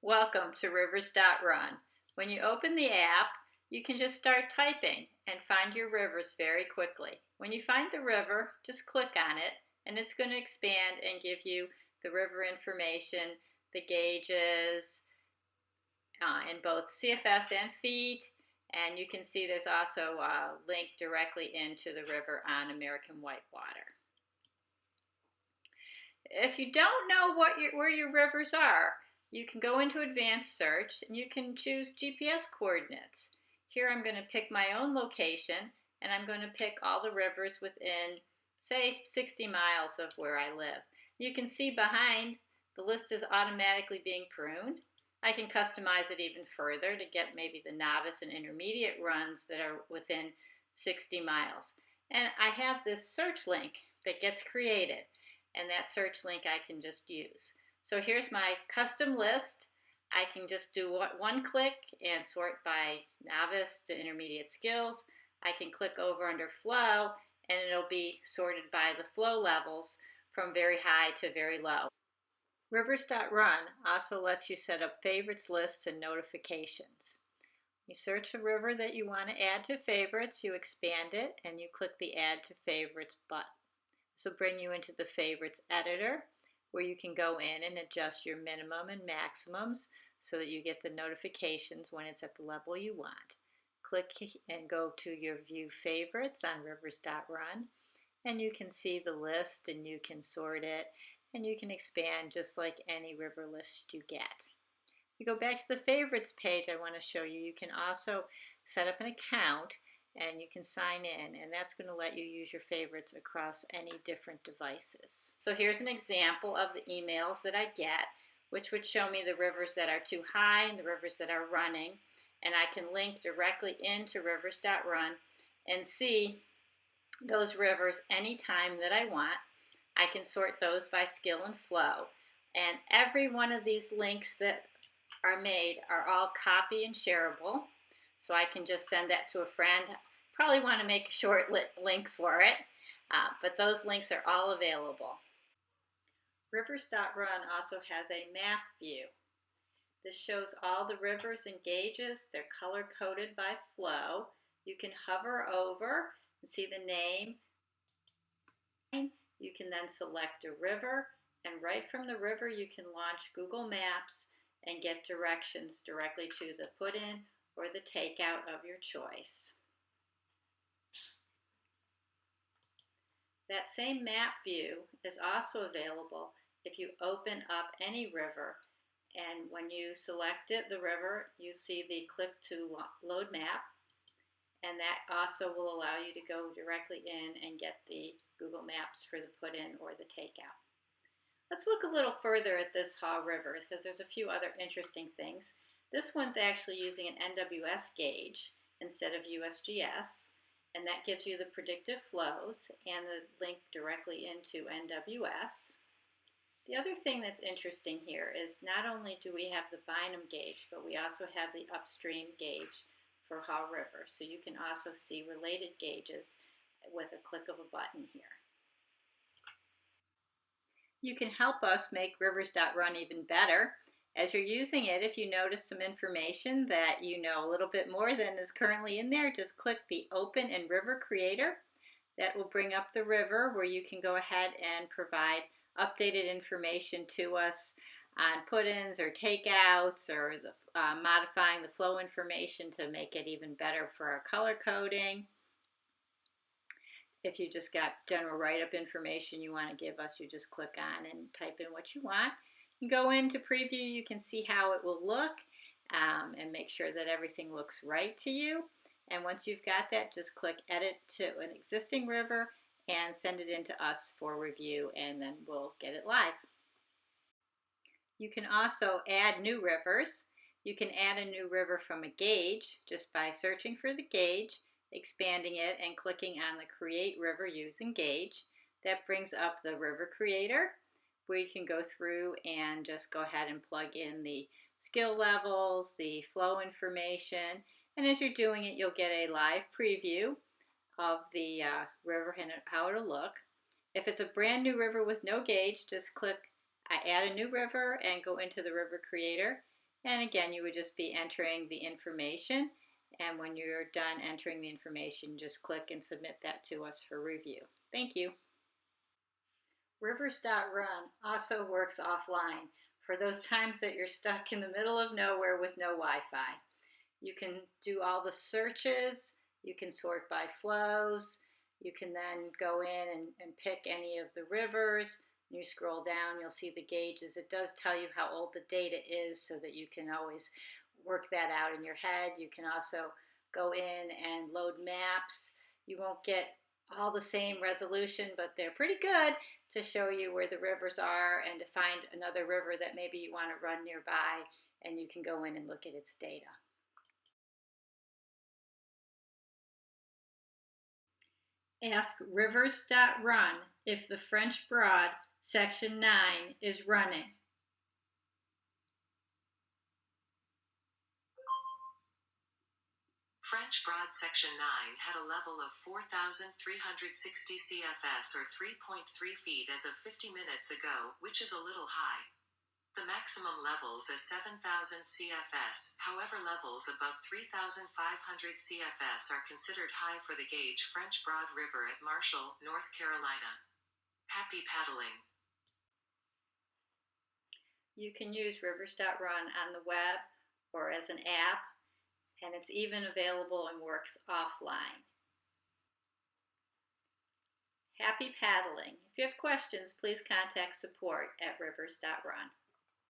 Welcome to Rivers.run. When you open the app, you can just start typing and find your rivers very quickly. When you find the river, just click on it and it's going to expand and give you the river information, the gauges in both CFS and feet, and you can see there's also a link directly into the river on American Whitewater. If you don't know where your rivers are, you can go into advanced search and you can choose GPS coordinates. Here I'm going to pick my own location and I'm going to pick all the rivers within, say, 60 miles of where I live. You can see behind the list is automatically being pruned. I can customize it even further to get maybe the novice and intermediate runs that are within 60 miles. And I have this search link that gets created, and that search link I can just use. So here's my custom list. I can just do one click and sort by novice to intermediate skills. I can click over under flow and it'll be sorted by the flow levels from very high to very low. Rivers.run also lets you set up favorites lists and notifications. You search a river that you want to add to favorites, you expand it, and you click the Add to Favorites button. This will bring you into the favorites editor where you can go in and adjust your minimum and maximums so that you get the notifications when it's at the level you want. Click and go to your view favorites on Rivers.run and you can see the list and you can sort it and you can expand just like any river list you get. If you go back to the favorites page, I want to show you, you can also set up an account and you can sign in, and that's going to let you use your favorites across any different devices. So here's an example of the emails that I get, which would show me the rivers that are too high and the rivers that are running, and I can link directly into Rivers.run and see those rivers anytime that I want. I can sort those by skill and flow, and every one of these links that are made are all copy and shareable. So I can just send that to a friend. Probably want to make a short link for it, but those links are all available. Rivers.run also has a map view. This shows all the rivers and gauges. They're color-coded by flow. You can hover over and see the name. You can then select a river, and right from the river you can launch Google Maps and get directions directly to the put-in or the takeout of your choice. That same map view is also available if you open up any river, and when you select it, the river, you see the click to load map, and that also will allow you to go directly in and get the Google Maps for the put-in or the takeout. Let's look a little further at this Haw River because there's a few other interesting things. This one's actually using an NWS gauge instead of USGS, and that gives you the predictive flows and the link directly into NWS. The other thing that's interesting here is not only do we have the Bynum gauge, but we also have the upstream gauge for Haw River, so you can also see related gauges with a click of a button here. You can help us make Rivers.run even better. As you're using it, if you notice some information that you know a little bit more than is currently in there, just click the Open in River Creator. That will bring up the river where you can go ahead and provide updated information to us on put-ins or takeouts or modifying the flow information to make it even better for our color coding. If you just got general write-up information you want to give us, you just click on and type in what you want. You go into preview, you can see how it will look and make sure that everything looks right to you. And once you've got that, just click Edit to an existing river and send it in to us for review, and then we'll get it live. You can also add new rivers. You can add a new river from a gauge just by searching for the gauge, expanding it, and clicking on the Create River Using Gauge. That brings up the River Creator, where you can go through and just go ahead and plug in the skill levels, the flow information, and as you're doing it, you'll get a live preview of the river and how it'll look. If it's a brand new river with no gauge, just click Add a New River and go into the River Creator. And again, you would just be entering the information. And when you're done entering the information, just click and submit that to us for review. Thank you. Rivers.run also works offline for those times that you're stuck in the middle of nowhere with no Wi-Fi. You can do all the searches, you can sort by flows, you can then go in and pick any of the rivers. When you scroll down, you'll see the gauges. It does tell you how old the data is so that you can always work that out in your head. You can also go in and load maps. You won't get all the same resolution, but they're pretty good to show you where the rivers are and to find another river that maybe you want to run nearby, and you can go in and look at its data. Ask Rivers.run if the French Broad Section 9 is running. French Broad Section 9 had a level of 4,360 CFS or 3.3 feet as of 50 minutes ago, which is a little high. The maximum levels is 7,000 CFS, however levels above 3,500 CFS are considered high for the gauge French Broad River at Marshall, North Carolina. Happy paddling! You can use Rivers.run on the web or as an app, and it's even available and works offline. Happy paddling! If you have questions, please contact support at Rivers.run.